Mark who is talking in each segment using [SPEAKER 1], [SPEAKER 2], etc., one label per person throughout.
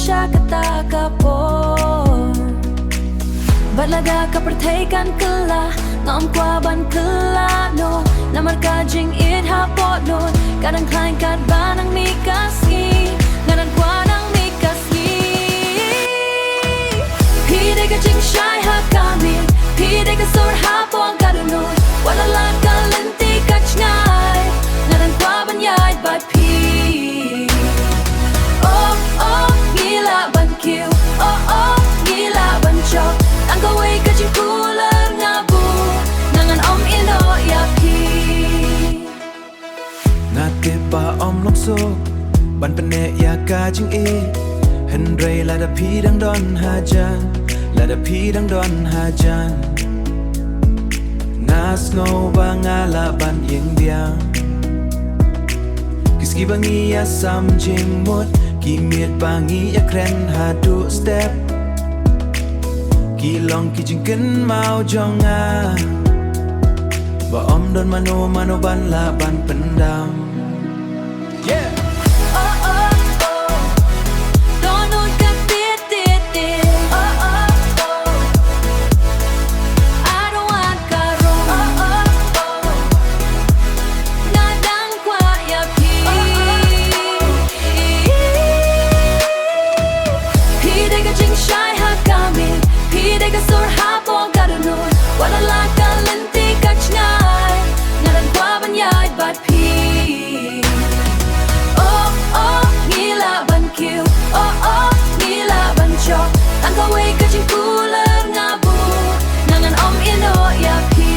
[SPEAKER 1] kata kapor Balaga ka pertaikan kela Ngom kwa ban kela no Namar ka jing it hapot no Kadang klain kat banang mikasi Nganan kwa nang mikasi Pide ka jing shy ha kami Pide ka sur hapon kadunod Walalan ka lenti ka chngai Nganan kwa ban yai by pi Oh oh gila ban kiu Oh oh gila ban chok Ang kaway ka jing kular nga bu Nangan om ino ya pi
[SPEAKER 2] Ngạt kê pa om lok so Ban pene ya ka jing e Hen rei la da pi dang don ha jan La da pi dang don ha jan Nas ngô ba nga la ban yeng biang Kiski bangi ya sam jing mut Ki miet bangi ya kren ha du step Ki long ki jing ken mau jong a Ba om don mano mano ban la ban pendam Yeah
[SPEAKER 1] Oh oh oh Don't know ka tit tit tit Oh oh oh I don't want ka rong Oh oh oh Nga dang kwa ya pi Pide ka jing shy ha kami Pide ka sur hapon kadunod Walala ka lenti ka chngai Ngaran kwa ban yai bat pi Oh oh gila ban kiu Oh oh gila ban chok Ang kaway ka jing kular nga bu Nangan om ino ya pi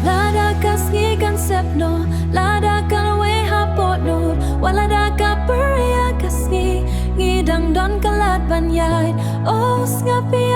[SPEAKER 1] Lada ka sngi kan sepno Lada ka lawe hapot no Walada ka peria ka sngi Ngidang don kalat ban yai Oh snapi